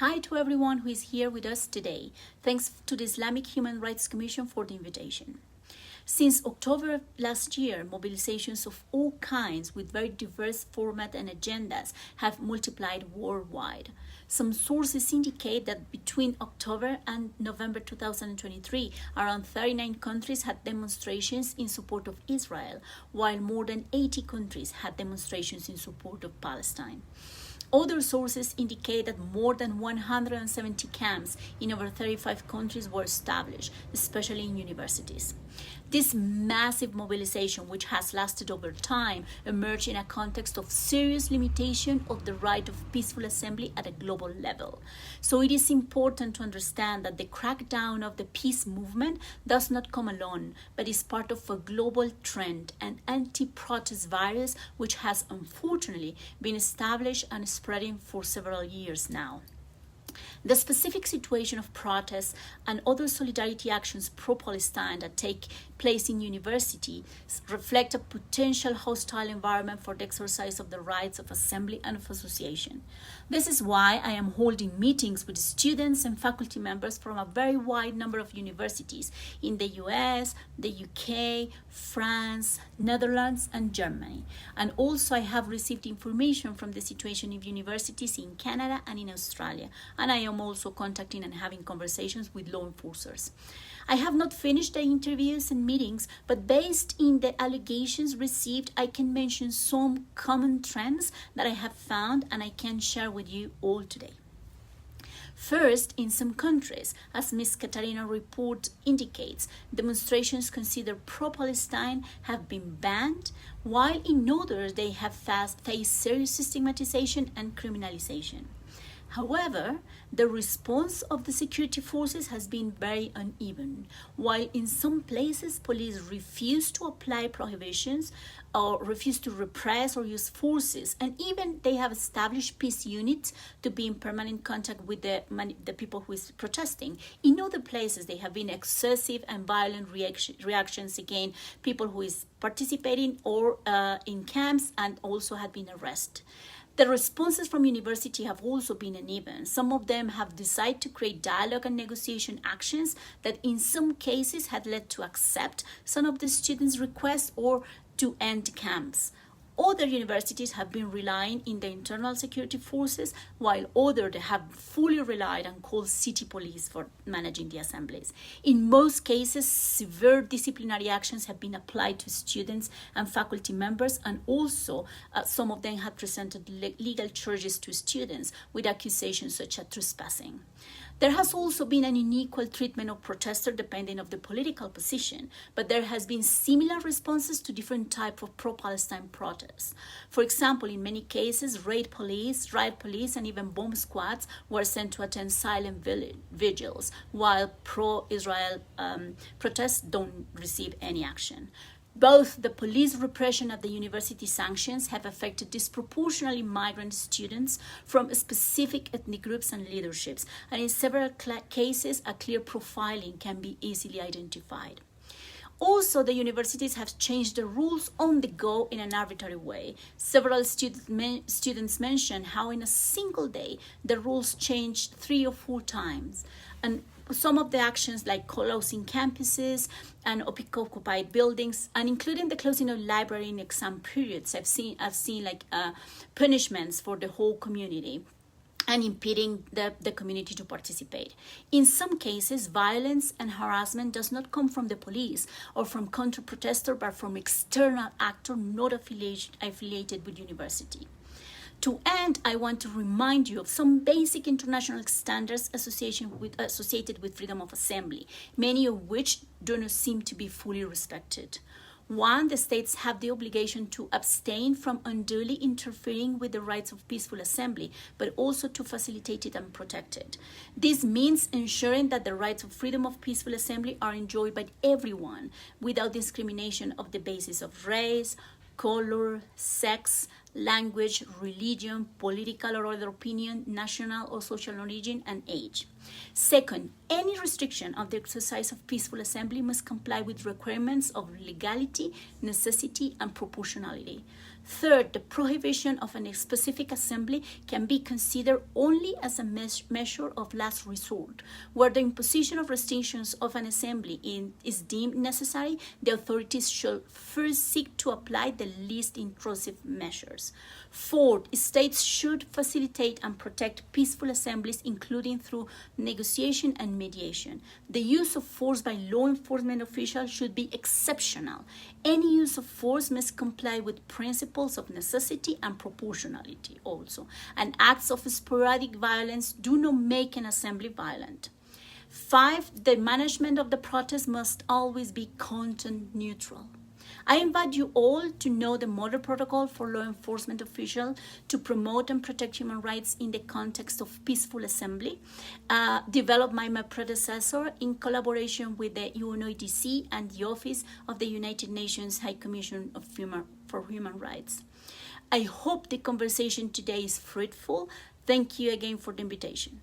Hi to everyone who is here with us today. Thanks to the Islamic Human Rights Commission for the invitation. Since October last year, mobilizations of all kinds with very diverse format and agendas have multiplied worldwide. Some sources indicate that between October and November 2023, around 39 countries had demonstrations in support of Israel, while more than 80 countries had demonstrations in support of Palestine. Other sources indicate that more than 170 camps in over 35 countries were established, especially in universities. This massive mobilization, which has lasted over time, emerged in a context of serious limitation of the right of peaceful assembly at a global level. So it is important to understand that the crackdown of the peace movement does not come alone, but is part of a global trend, an anti-protest virus which has unfortunately been established and spreading for several years now. The specific situation of protests and other solidarity actions pro-Palestine that take place in universities reflect a potential hostile environment for the exercise of the rights of assembly and of association. This is why I am holding meetings with students and faculty members from a very wide number of universities in the US, the UK, France, Netherlands, and Germany. And also I have received information from the situation of universities in Canada and in Australia. And I am also contacting and having conversations with law enforcers. I have not finished the interviews and meetings, but based in the allegations received, I can mention some common trends that I have found and I can share with you all today. First, in some countries, as Ms. Katarina's report indicates, demonstrations considered pro-Palestine have been banned, while in others they have faced serious stigmatization and criminalization. However, the response of the security forces has been very uneven. While in some places police refuse to apply prohibitions or refuse to repress or use forces, and even they have established peace units to be in permanent contact with the people who is protesting. In other places, they have been excessive and violent reactions against people who is participating or in camps, and also have been arrested. The responses from university have also been uneven. Some of them have decided to create dialogue and negotiation actions that in some cases had led to accept some of the students' requests or to end camps. Other universities have been relying in the internal security forces, while others have fully relied on called city police for managing the assemblies. In most cases, severe disciplinary actions have been applied to students and faculty members, and also some of them have presented legal charges to students with accusations such as trespassing. There has also been an unequal treatment of protesters depending on the political position, but there has been similar responses to different types of pro-Palestine protests. For example, in many cases, riot police, and even bomb squads were sent to attend silent vigils, while pro-Israel protests don't receive any action. Both the police repression and the university sanctions have affected disproportionately migrant students from specific ethnic groups and leaderships, and in several cases, a clear profiling can be easily identified. Also, the universities have changed the rules on the go in an arbitrary way. Several students mentioned how in a single day, the rules changed 3 or 4 times. And some of the actions like closing campuses and occupied buildings, and including the closing of library in exam periods, I've seen like punishments for the whole community and impeding the community to participate. In some cases, violence and harassment does not come from the police or from counter-protesters, but from external actors not affiliated with university. To end, I want to remind you of some basic international standards associated with freedom of assembly, many of which do not seem to be fully respected. 1, the states have the obligation to abstain from unduly interfering with the rights of peaceful assembly, but also to facilitate it and protect it. This means ensuring that the rights of freedom of peaceful assembly are enjoyed by everyone without discrimination of the basis of race, color, sex, language, religion, political or other opinion, national or social origin, and age. Second, any restriction of the exercise of peaceful assembly must comply with requirements of legality, necessity, and proportionality. Third, the prohibition of a specific assembly can be considered only as a measure of last resort. Where the imposition of restrictions of an assembly is deemed necessary, the authorities shall first seek to apply the least intrusive measures. Fourth, states should facilitate and protect peaceful assemblies, including through negotiation and mediation. The use of force by law enforcement officials should be exceptional. Any use of force must comply with principles of necessity and proportionality also. And acts of sporadic violence do not make an assembly violent. 5, the management of the protest must always be content neutral. I invite you all to know the model protocol for law enforcement officials to promote and protect human rights in the context of peaceful assembly, developed by my predecessor in collaboration with the UNODC and the Office of the United Nations High Commission for Human Rights. I hope the conversation today is fruitful. Thank you again for the invitation.